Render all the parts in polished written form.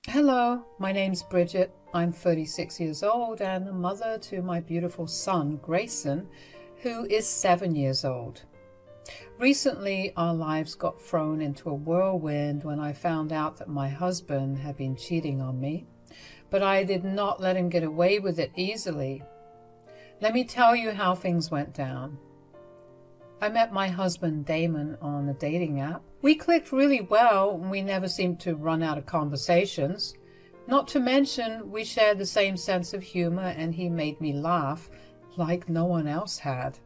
Hello, my name's Bridget. I'm 36 years old and a mother to my beautiful son, Grayson, who is 7 years old. Recently, our lives got thrown into a whirlwind when I found out that my husband had been cheating on me, but I did not let him get away with it easily. Let me tell you how things went down. I met my husband Damon on a dating app. We clicked really well and we never seemed to run out of conversations. Not to mention we shared the same sense of humor and he made me laugh like no one else had.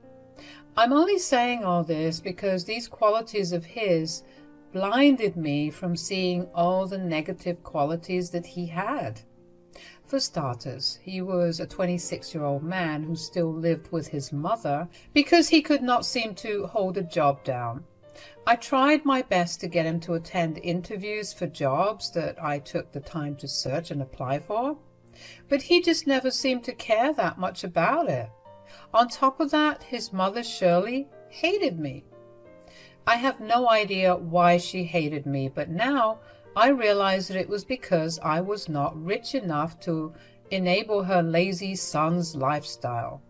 I'm only saying all this because these qualities of his blinded me from seeing all the negative qualities that he had. For starters, he was a 26-year-old man who still lived with his mother because he could not seem to hold a job down. I tried my best to get him to attend interviews for jobs that I took the time to search and apply for, but he just never seemed to care that much about it. On top of that, his mother, Shirley, hated me. I have no idea why she hated me, but now I realized that it was because I was not rich enough to enable her lazy son's lifestyle.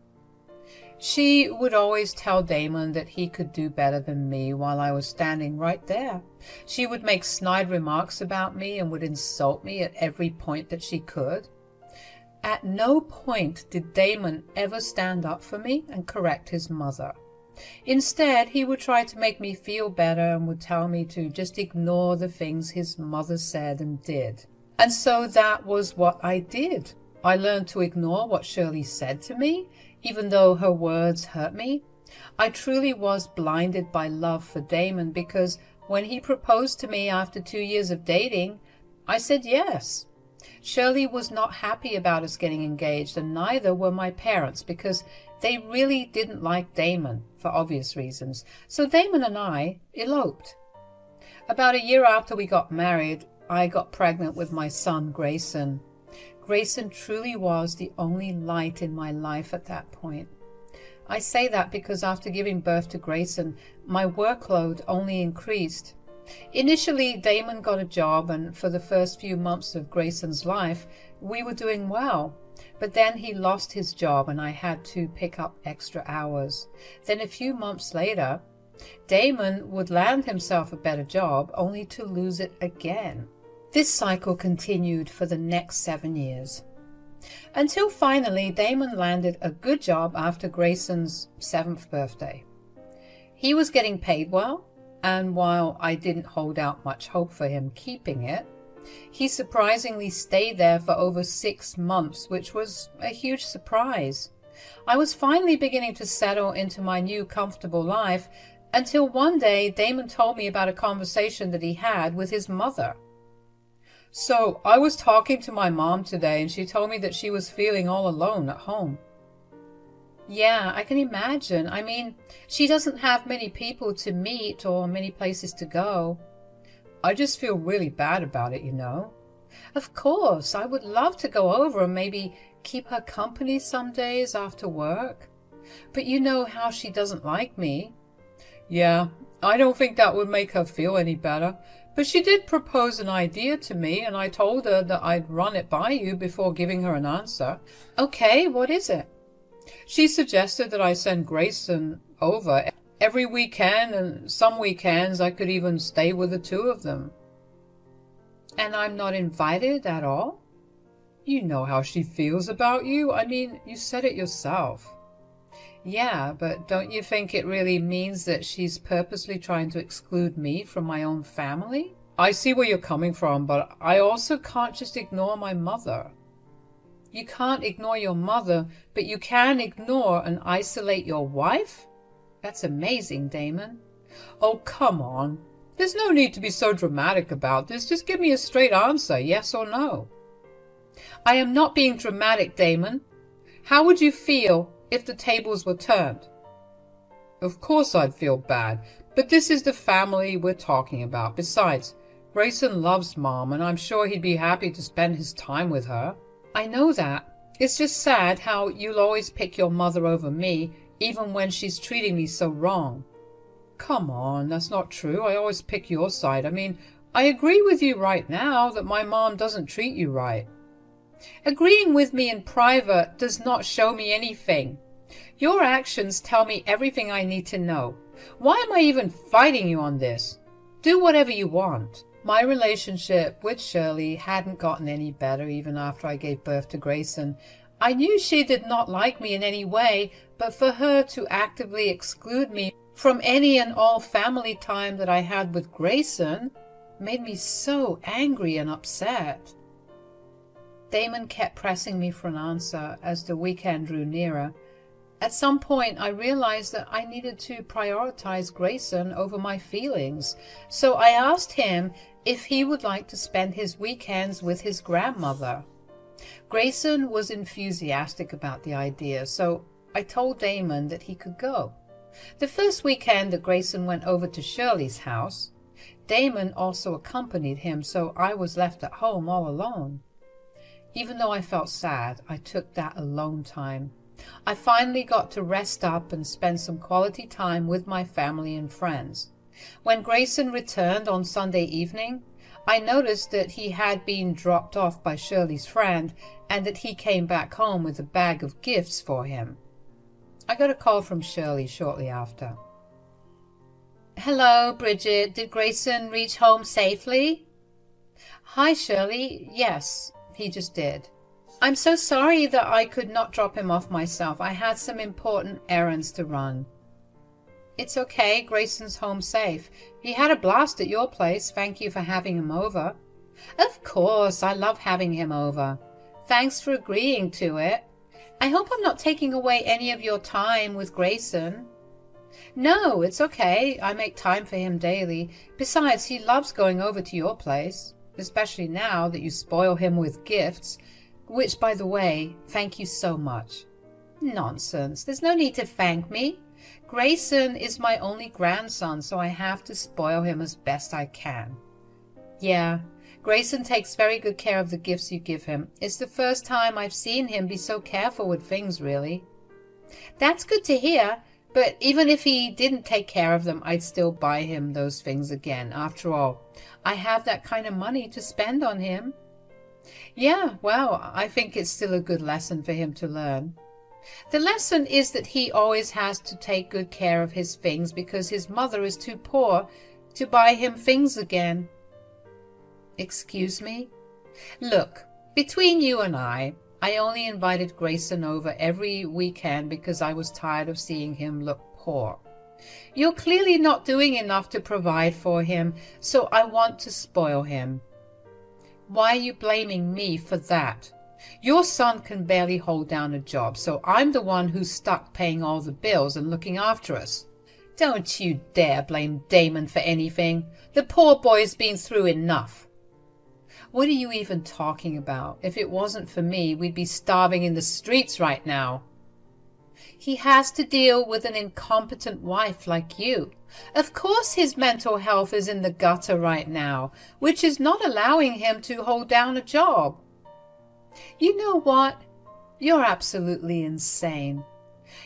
She would always tell Damon that he could do better than me while I was standing right there. She would make snide remarks about me and would insult me at every point that she could. At no point did Damon ever stand up for me and correct his mother. Instead, he would try to make me feel better and would tell me to just ignore the things his mother said and did. And so that was what I did. I learned to ignore what Shirley said to me, even though her words hurt me. I truly was blinded by love for Damon because when he proposed to me after 2 years of dating, I said yes. Shirley was not happy about us getting engaged, and neither were my parents because they really didn't like Damon for obvious reasons. So Damon and I eloped. About a year after we got married, I got pregnant with my son, Grayson. Grayson truly was the only light in my life at that point. I say that because after giving birth to Grayson, my workload only increased. Initially, Damon got a job, and for the first few months of Grayson's life, we were doing well. But then he lost his job and I had to pick up extra hours. Then a few months later, Damon would land himself a better job only to lose it again. This cycle continued for the next 7 years. Until finally, Damon landed a good job after Grayson's 7th birthday. He was getting paid well, and while I didn't hold out much hope for him keeping it, he surprisingly stayed there for over 6 months, which was a huge surprise. I was finally beginning to settle into my new comfortable life until one day Damon told me about a conversation that he had with his mother. So I was talking to my mom today and she told me that she was feeling all alone at home. Yeah, I can imagine. I mean, she doesn't have many people to meet or many places to go. I just feel really bad about it, you know. Of course, I would love to go over and maybe keep her company some days after work. But you know how she doesn't like me. Yeah, I don't think that would make her feel any better. But she did propose an idea to me and I told her that I'd run it by you before giving her an answer. Okay, what is it? She suggested that I send Grayson over every weekend, and some weekends I could even stay with the two of them. And I'm not invited at all? You know how she feels about you. I mean, you said it yourself. Yeah, but don't you think it really means that she's purposely trying to exclude me from my own family? I see where you're coming from, but I also can't just ignore my mother. You can't ignore your mother, but you can ignore and isolate your wife? That's amazing, Damon. Oh, come on. There's no need to be so dramatic about this. Just give me a straight answer, yes or no. I am not being dramatic, Damon. How would you feel if the tables were turned? Of course I'd feel bad, but this is the family we're talking about. Besides, Grayson loves Mom, and I'm sure he'd be happy to spend his time with her. I know that. It's just sad how you'll always pick your mother over me, even when she's treating me so wrong. Come on, that's not true. I always pick your side. I mean, I agree with you right now that my mom doesn't treat you right. Agreeing with me in private does not show me anything. Your actions tell me everything I need to know. Why am I even fighting you on this? Do whatever you want. My relationship with Shirley hadn't gotten any better even after I gave birth to Grayson. I knew she did not like me in any way, but for her to actively exclude me from any and all family time that I had with Grayson made me so angry and upset. Damon kept pressing me for an answer as the weekend drew nearer. At some point, I realized that I needed to prioritize Grayson over my feelings, so I asked him if he would like to spend his weekends with his grandmother. Grayson was enthusiastic about the idea, so I told Damon that he could go. The first weekend that Grayson went over to Shirley's house, Damon also accompanied him, so I was left at home all alone. Even though I felt sad, I took that alone time. I finally got to rest up and spend some quality time with my family and friends. When Grayson returned on Sunday evening, I noticed that he had been dropped off by Shirley's friend and that he came back home with a bag of gifts for him. I got a call from Shirley shortly after. "Hello, Bridget. Did Grayson reach home safely?" "Hi, Shirley. Yes, he just did. I'm so sorry that I could not drop him off myself. I had some important errands to run." "It's okay. Grayson's home safe. He had a blast at your place. Thank you for having him over." "Of course. I love having him over. Thanks for agreeing to it. I hope I'm not taking away any of your time with Grayson." "No, it's okay. I make time for him daily. Besides, he loves going over to your place, especially now that you spoil him with gifts. Which, by the way, thank you so much." "Nonsense. There's no need to thank me. Grayson is my only grandson, so I have to spoil him as best I can." "Yeah, Grayson takes very good care of the gifts you give him. It's the first time I've seen him be so careful with things, really." "That's good to hear, but even if he didn't take care of them, I'd still buy him those things again. After all, I have that kind of money to spend on him." "Yeah, well, I think it's still a good lesson for him to learn." "The lesson is that he always has to take good care of his things because his mother is too poor to buy him things again." "Excuse me?" "Look, between you and I only invited Grayson over every weekend because I was tired of seeing him look poor. You're clearly not doing enough to provide for him, so I want to spoil him." "Why are you blaming me for that? Your son can barely hold down a job, so I'm the one who's stuck paying all the bills and looking after us." "Don't you dare blame Damon for anything. The poor boy's been through enough." "What are you even talking about? If it wasn't for me, we'd be starving in the streets right now." "He has to deal with an incompetent wife like you. Of course his mental health is in the gutter right now, which is not allowing him to hold down a job." "You know what? You're absolutely insane.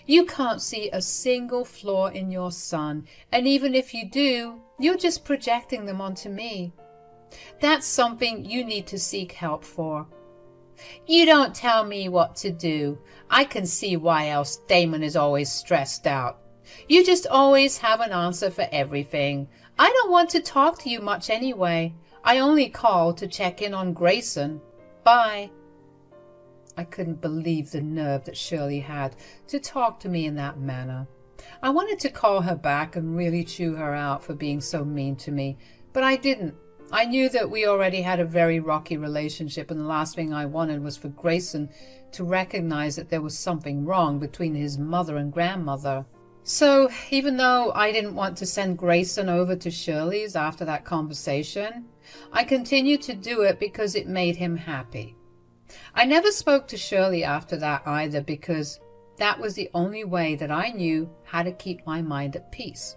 You can't see a single flaw in your son, and even if you do, you're just projecting them onto me. That's something you need to seek help for." "You don't tell me what to do. I can see why else Damon is always stressed out. You just always have an answer for everything. I don't want to talk to you much anyway. I only called to check in on Grayson. Bye." I couldn't believe the nerve that Shirley had to talk to me in that manner. I wanted to call her back and really chew her out for being so mean to me, but I didn't. I knew that we already had a very rocky relationship, and the last thing I wanted was for Grayson to recognize that there was something wrong between his mother and grandmother. So, even though I didn't want to send Grayson over to Shirley's after that conversation, I continued to do it because it made him happy. I never spoke to Shirley after that either, because that was the only way that I knew how to keep my mind at peace.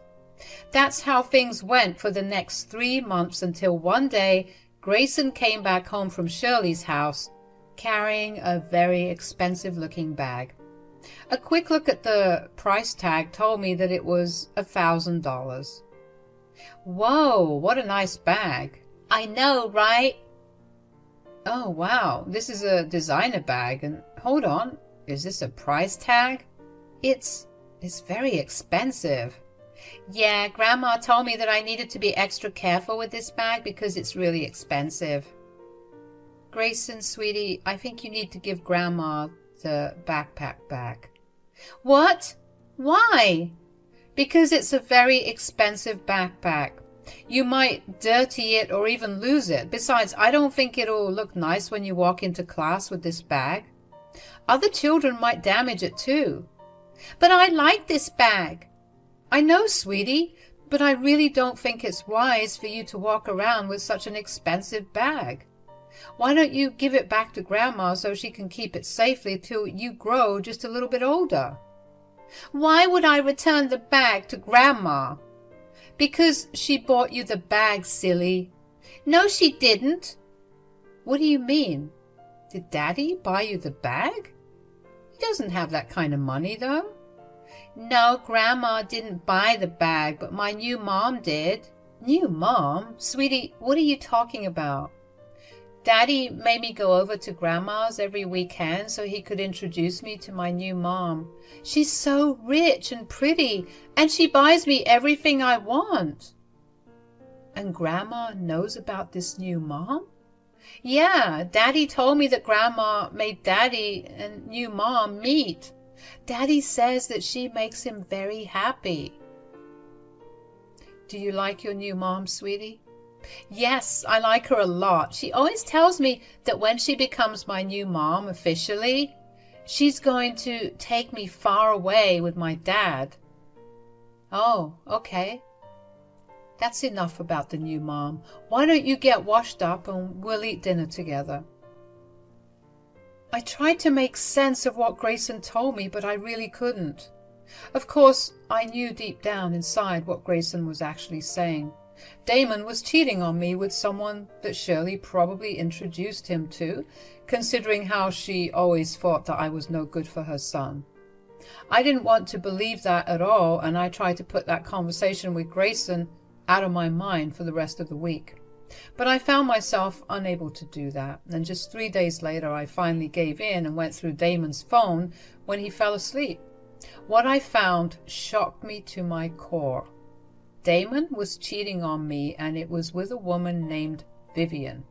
That's how things went for the next 3 months until one day Grayson came back home from Shirley's house carrying a very expensive-looking bag. A quick look at the price tag told me that it was $1,000. "Whoa, what a nice bag. I know, right? Oh, wow. This is a designer bag. And hold on. Is this a price tag? It's very expensive. Yeah, Grandma told me that I needed to be extra careful with this bag because it's really expensive. Grayson, sweetie, I think you need to give Grandma the backpack back. What? Why? Because it's a very expensive backpack. You might dirty it or even lose it. Besides, I don't think it'll look nice when you walk into class with this bag. Other children might damage it too. But I like this bag. I know, sweetie, but I really don't think it's wise for you to walk around with such an expensive bag. Why don't you give it back to Grandma so she can keep it safely till you grow just a little bit older? Why would I return the bag to Grandma? Because she bought you the bag, silly. No, she didn't. What do you mean? Did Daddy buy you the bag? He doesn't have that kind of money, though. No, Grandma didn't buy the bag, but my new mom did. New mom? Sweetie, what are you talking about? Daddy made me go over to Grandma's every weekend so he could introduce me to my new mom. She's so rich and pretty, and she buys me everything I want. And Grandma knows about this new mom? Yeah, Daddy told me that Grandma made Daddy and new mom meet. Daddy says that she makes him very happy. Do you like your new mom, sweetie? Yes, I like her a lot. She always tells me that when she becomes my new mom officially, she's going to take me far away with my dad. Oh, okay. That's enough about the new mom. Why don't you get washed up and we'll eat dinner together? I tried to make sense of what Grayson told me, but I really couldn't. Of course, I knew deep down inside what Grayson was actually saying. Damon was cheating on me with someone that Shirley probably introduced him to, considering how she always thought that I was no good for her son. I didn't want to believe that at all, and I tried to put that conversation with Grayson out of my mind for the rest of the week. But I found myself unable to do that, and just 3 days later I finally gave in and went through Damon's phone when he fell asleep. What I found shocked me to my core. Damon was cheating on me, and it was with a woman named Vivian.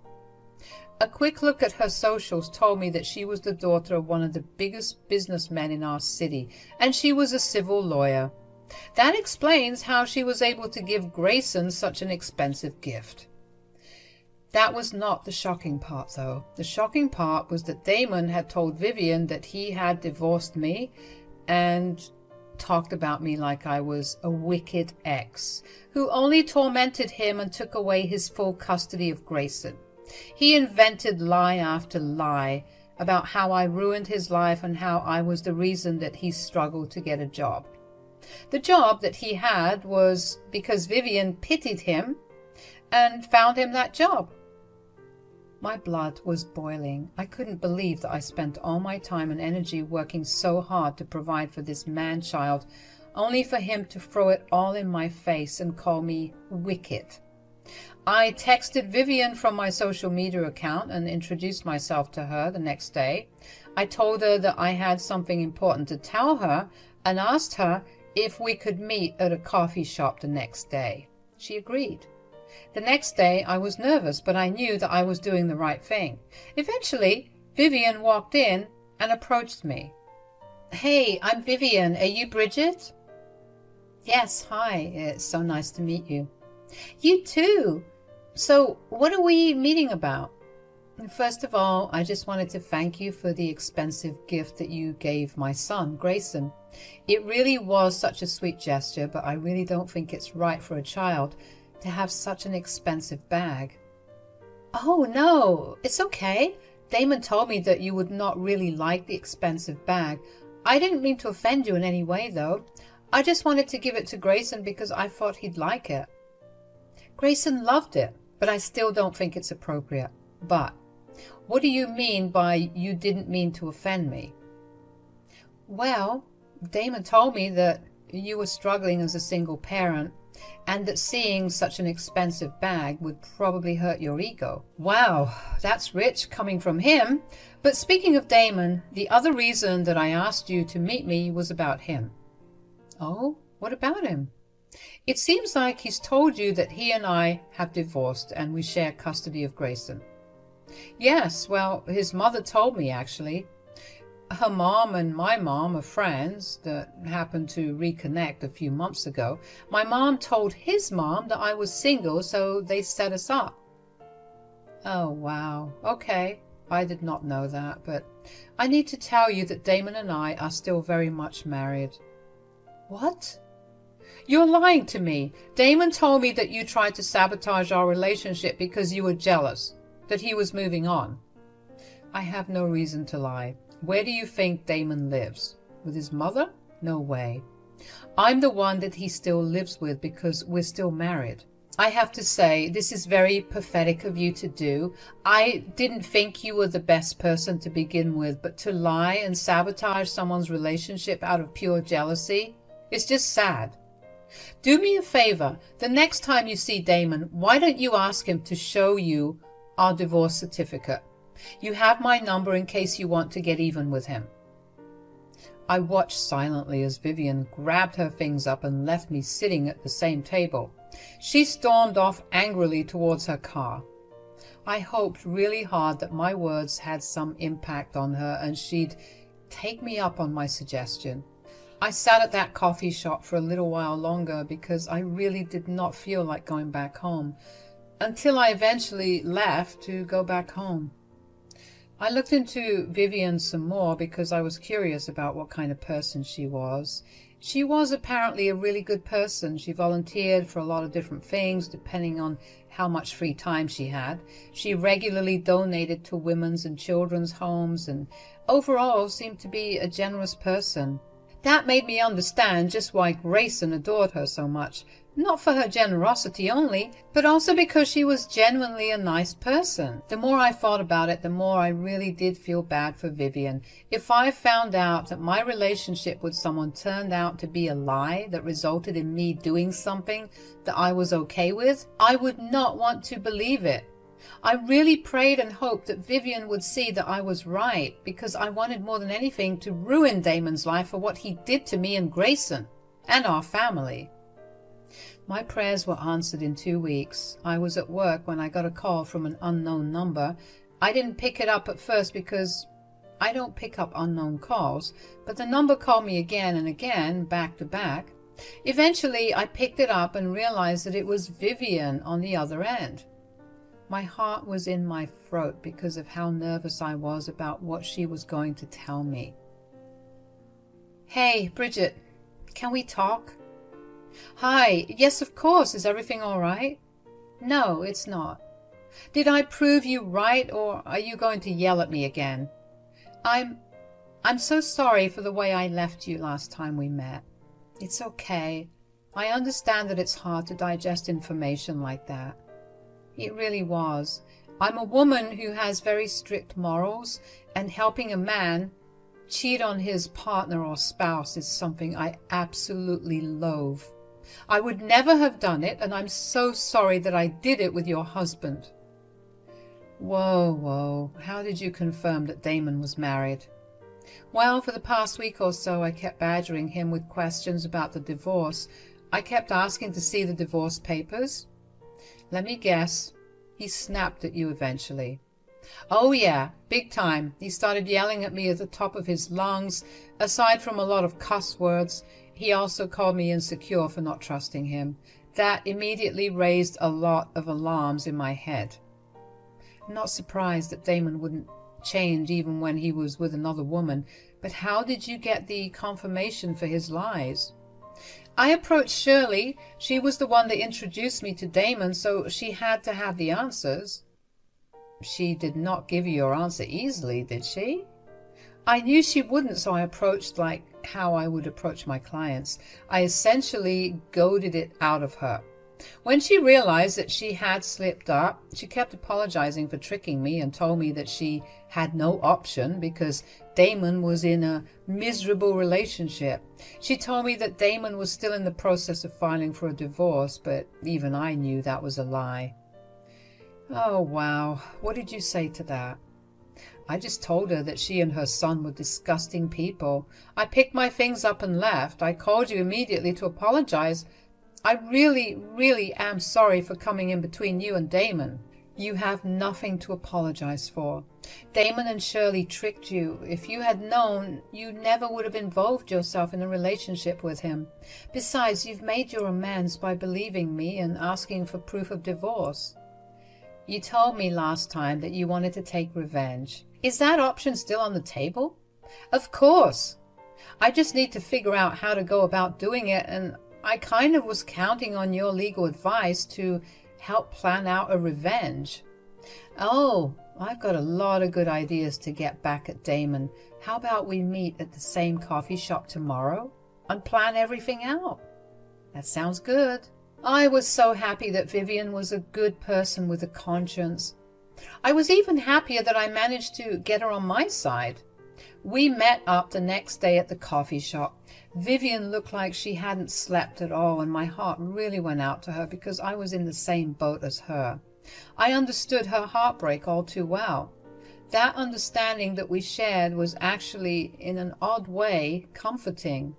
A quick look at her socials told me that she was the daughter of one of the biggest businessmen in our city, and she was a civil lawyer. That explains how she was able to give Grayson such an expensive gift. That was not the shocking part, though. The shocking part was that Damon had told Vivian that he had divorced me and talked about me like I was a wicked ex who only tormented him and took away his full custody of Grayson. He invented lie after lie about how I ruined his life and how I was the reason that he struggled to get a job. The job that he had was because Vivian pitied him and found him that job. My blood was boiling. I couldn't believe that I spent all my time and energy working so hard to provide for this man-child, only for him to throw it all in my face and call me wicked. I texted Vivian from my social media account and introduced myself to her the next day. I told her that I had something important to tell her and asked her if we could meet at a coffee shop the next day. She agreed. The next day I was nervous, but I knew that I was doing the right thing. Eventually, Vivian walked in and approached me. Hey, I'm Vivian. Are you Bridget? Yes, hi. It's so nice to meet you. You too. So, what are we meeting about? First of all, I just wanted to thank you for the expensive gift that you gave my son, Grayson. It really was such a sweet gesture, but I really don't think it's right for a child to have such an expensive bag. Oh, no, it's okay. Damon told me that you would not really like the expensive bag. I didn't mean to offend you in any way, though. I just wanted to give it to Grayson because I thought he'd like it. Grayson loved it, but I still don't think it's appropriate. But what do you mean by you didn't mean to offend me? Well, Damon told me that you were struggling as a single parent, and that seeing such an expensive bag would probably hurt your ego. Wow, that's rich coming from him. But speaking of Damon, the other reason that I asked you to meet me was about him. Oh, what about him? It seems like he's told you that he and I have divorced and we share custody of Grayson. Yes, well, his mother told me, actually. Her mom and my mom are friends that happened to reconnect a few months ago. My mom told his mom that I was single, so they set us up. Oh, wow. Okay. I did not know that, but I need to tell you that Damon and I are still very much married. What? You're lying to me. Damon told me that you tried to sabotage our relationship because you were jealous, that he was moving on. I have no reason to lie. Where do you think Damon lives? With his mother? No way. I'm the one that he still lives with because we're still married. I have to say, this is very pathetic of you to do. I didn't think you were the best person to begin with, but to lie and sabotage someone's relationship out of pure jealousy, it's just sad. Do me a favor. The next time you see Damon, why don't you ask him to show you our divorce certificate? You have my number in case you want to get even with him. I watched silently as Vivian grabbed her things up and left me sitting at the same table. She stormed off angrily towards her car. I hoped really hard that my words had some impact on her and she'd take me up on my suggestion. I sat at that coffee shop for a little while longer because I really did not feel like going back home, until I eventually left to go back home. I looked into Vivian some more because I was curious about what kind of person she was. She was apparently a really good person. She volunteered for a lot of different things depending on how much free time she had. She regularly donated to women's and children's homes and overall seemed to be a generous person. That made me understand just why Grayson adored her so much. Not for her generosity only, but also because she was genuinely a nice person. The more I thought about it, the more I really did feel bad for Vivian. If I found out that my relationship with someone turned out to be a lie that resulted in me doing something that I was okay with, I would not want to believe it. I really prayed and hoped that Vivian would see that I was right, because I wanted more than anything to ruin Damon's life for what he did to me and Grayson, and our family. My prayers were answered in 2 weeks. I was at work when I got a call from an unknown number. I didn't pick it up at first because I don't pick up unknown calls, but the number called me again and again, back to back. Eventually, I picked it up and realized that it was Vivian on the other end. My heart was in my throat because of how nervous I was about what she was going to tell me. Hey, Bridget, can we talk? Hi, yes, of course. Is everything all right? No, it's not. Did I prove you right, or are you going to yell at me again? I'm so sorry for the way I left you last time we met. It's okay. I understand that it's hard to digest information like that. It really was. I'm a woman who has very strict morals, and helping a man cheat on his partner or spouse is something I absolutely loathe. I would never have done it, and I'm so sorry that I did it with your husband. Whoa, how did you confirm that Damon was married? Well, for the past week or so, I kept badgering him with questions about the divorce. I kept asking to see the divorce papers. Let me guess, he snapped at you eventually. Oh yeah, big time. He started yelling at me at the top of his lungs. Aside from a lot of cuss words, he also called me insecure for not trusting him. That immediately raised a lot of alarms in my head. I'm not surprised that Damon wouldn't change even when he was with another woman, but how did you get the confirmation for his lies? I approached Shirley. She was the one that introduced me to Damon, so she had to have the answers. She did not give you your answer easily, did she? I knew she wouldn't, so I approached like how I would approach my clients. I essentially goaded it out of her. When she realized that she had slipped up, she kept apologizing for tricking me and told me that she had no option because Damon was in a miserable relationship. She told me that Damon was still in the process of filing for a divorce, but even I knew that was a lie. Oh, wow. What did you say to that? I just told her that she and her son were disgusting people. I picked my things up and left. I called you immediately to apologize. I really am sorry for coming in between you and Damon. You have nothing to apologize for. Damon and Shirley tricked you. If you had known, you never would have involved yourself in a relationship with him. Besides, you've made your amends by believing me and asking for proof of divorce. You told me last time that you wanted to take revenge. Is that option still on the table? Of course. I just need to figure out how to go about doing it, and I kind of was counting on your legal advice to help plan out a revenge. Oh, I've got a lot of good ideas to get back at Damon. How about we meet at the same coffee shop tomorrow and plan everything out? That sounds good. I was so happy that Vivian was a good person with a conscience. I was even happier that I managed to get her on my side. We met up the next day at the coffee shop. Vivian looked like she hadn't slept at all, and my heart really went out to her because I was in the same boat as her. I understood her heartbreak all too well. That understanding that we shared was actually, in an odd way, comforting.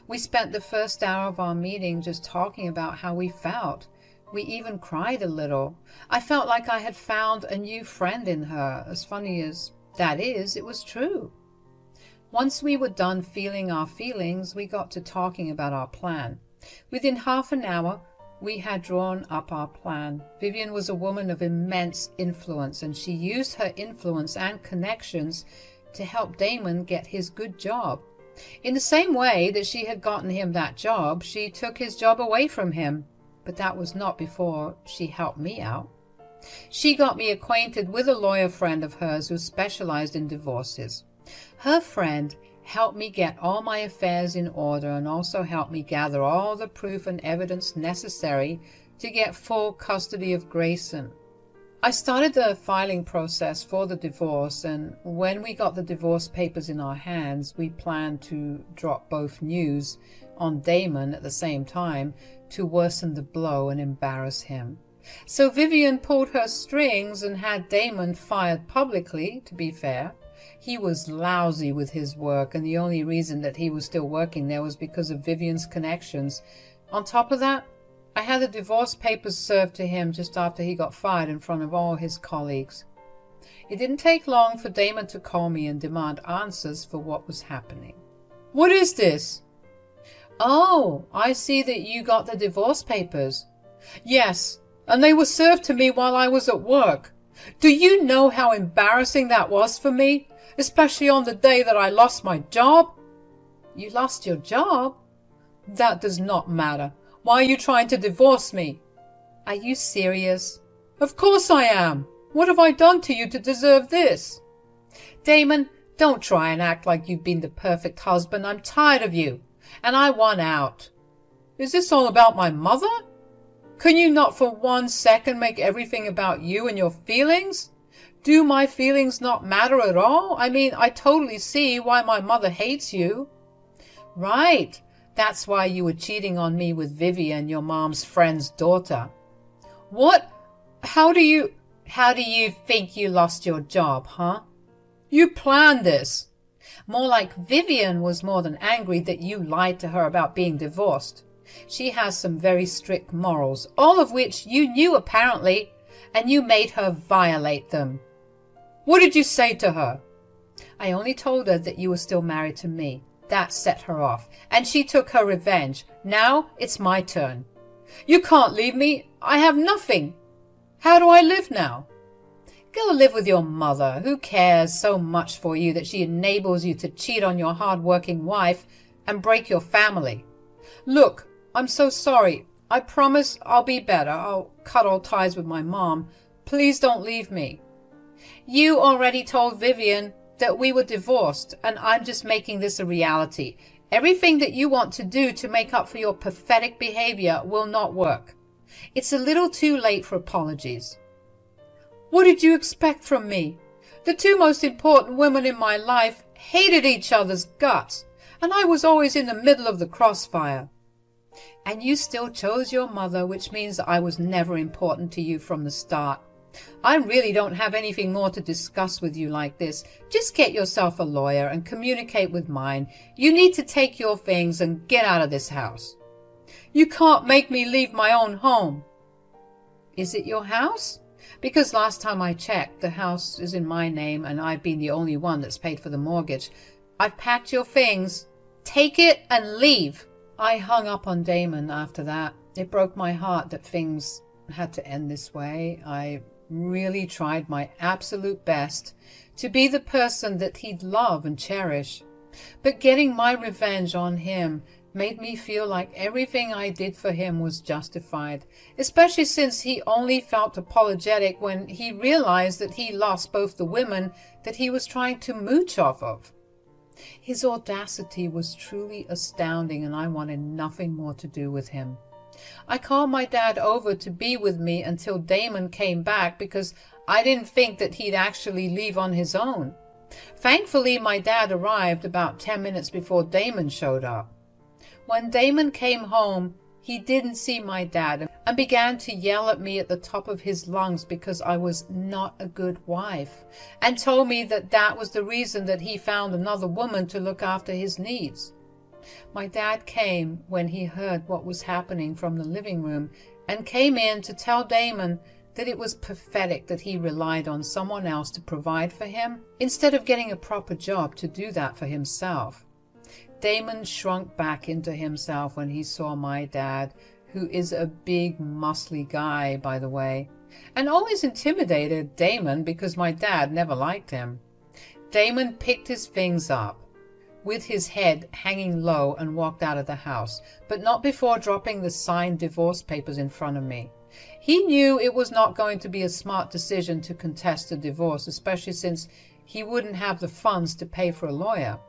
We spent the first hour of our meeting just talking about how we felt. We even cried a little. I felt like I had found a new friend in her. As funny as that is, it was true. Once we were done feeling our feelings, we got to talking about our plan. Within half an hour, we had drawn up our plan. Vivian was a woman of immense influence, and she used her influence and connections to help Damon get his good job. In the same way that she had gotten him that job, she took his job away from him. But that was not before she helped me out. She got me acquainted with a lawyer friend of hers who specialized in divorces. Her friend helped me get all my affairs in order and also helped me gather all the proof and evidence necessary to get full custody of Grayson. I started the filing process for the divorce, and when we got the divorce papers in our hands, we planned to drop both news on Damon at the same time to worsen the blow and embarrass him. So Vivian pulled her strings and had Damon fired publicly, to be fair. He was lousy with his work, and the only reason that he was still working there was because of Vivian's connections. On top of that, I had the divorce papers served to him just after he got fired in front of all his colleagues. It didn't take long for Damon to call me and demand answers for what was happening. What is this? Oh, I see that you got the divorce papers. Yes, and they were served to me while I was at work. Do you know how embarrassing that was for me, especially on the day that I lost my job? You lost your job? That does not matter. Why are you trying to divorce me? Are you serious? Of course I am. What have I done to you to deserve this? Damon, don't try and act like you've been the perfect husband. I'm tired of you, and I want out. Is this all about my mother? Can you not for 1 second make everything about you and your feelings? Do my feelings not matter at all? I mean, I totally see why my mother hates you. Right. That's why you were cheating on me with Vivian, your mom's friend's daughter. What? How do you think you lost your job, huh? You planned this. More like Vivian was more than angry that you lied to her about being divorced. She has some very strict morals, all of which you knew apparently, and you made her violate them. What did you say to her? I only told her that you were still married to me. That set her off, and she took her revenge. Now it's my turn. You can't leave me. I have nothing. How do I live now? Go live with your mother, who cares so much for you that she enables you to cheat on your hard-working wife and break your family. Look, I'm so sorry. I promise I'll be better. I'll cut all ties with my mom. Please don't leave me. You already told Vivian that we were divorced, and I'm just making this a reality. Everything that you want to do to make up for your pathetic behavior will not work. It's a little too late for apologies. What did you expect from me? The two most important women in my life hated each other's guts, and I was always in the middle of the crossfire. And you still chose your mother, which means I was never important to you from the start. I really don't have anything more to discuss with you like this. Just get yourself a lawyer and communicate with mine. You need to take your things and get out of this house. You can't make me leave my own home. Is it your house? Because last time I checked, the house is in my name and I've been the only one that's paid for the mortgage. I've packed your things. Take it and leave. I hung up on Damon after that. It broke my heart that things had to end this way. I really tried my absolute best to be the person that he'd love and cherish. But getting my revenge on him made me feel like everything I did for him was justified, especially since he only felt apologetic when he realized that he lost both the women that he was trying to mooch off of. His audacity was truly astounding, and I wanted nothing more to do with him. I called my dad over to be with me until Damon came back because I didn't think that he'd actually leave on his own. Thankfully, my dad arrived about 10 minutes before Damon showed up. When Damon came home, he didn't see my dad and began to yell at me at the top of his lungs because I was not a good wife, and told me that that was the reason that he found another woman to look after his needs. My dad came when he heard what was happening from the living room and came in to tell Damon that it was pathetic that he relied on someone else to provide for him instead of getting a proper job to do that for himself. Damon shrunk back into himself when he saw my dad, who is a big, muscly guy, by the way, and always intimidated Damon because my dad never liked him. Damon picked his things up with his head hanging low and walked out of the house, but not before dropping the signed divorce papers in front of me. He knew it was not going to be a smart decision to contest a divorce, especially since he wouldn't have the funds to pay for a lawyer.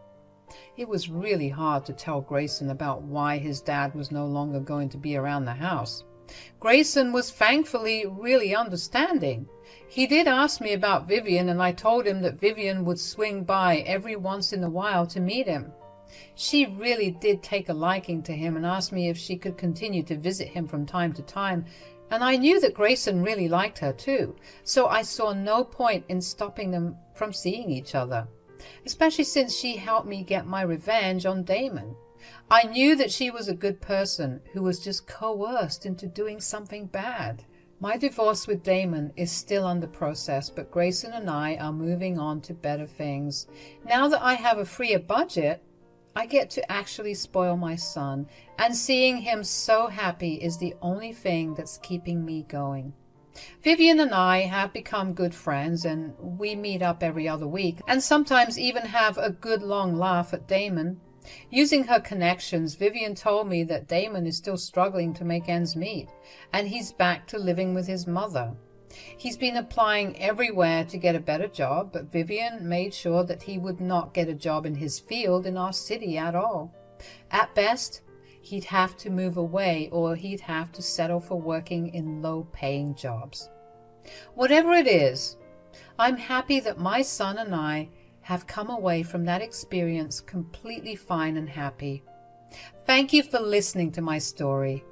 It was really hard to tell Grayson about why his dad was no longer going to be around the house. Grayson was thankfully really understanding. He did ask me about Vivian, and I told him that Vivian would swing by every once in a while to meet him. She really did take a liking to him and asked me if she could continue to visit him from time to time, and I knew that Grayson really liked her too, so I saw no point in stopping them from seeing each other, especially since she helped me get my revenge on Damon. I knew that she was a good person who was just coerced into doing something bad. My divorce with Damon is still under process, but Grayson and I are moving on to better things. Now that I have a freer budget, I get to actually spoil my son, and seeing him so happy is the only thing that's keeping me going. Vivian and I have become good friends, and we meet up every other week and sometimes even have a good long laugh at Damon. Using her connections, Vivian told me that Damon is still struggling to make ends meet, and he's back to living with his mother. He's been applying everywhere to get a better job, but Vivian made sure that he would not get a job in his field in our city at all. At best, he'd have to move away, or he'd have to settle for working in low-paying jobs. Whatever it is, I'm happy that my son and I have come away from that experience completely fine and happy. Thank you for listening to my story.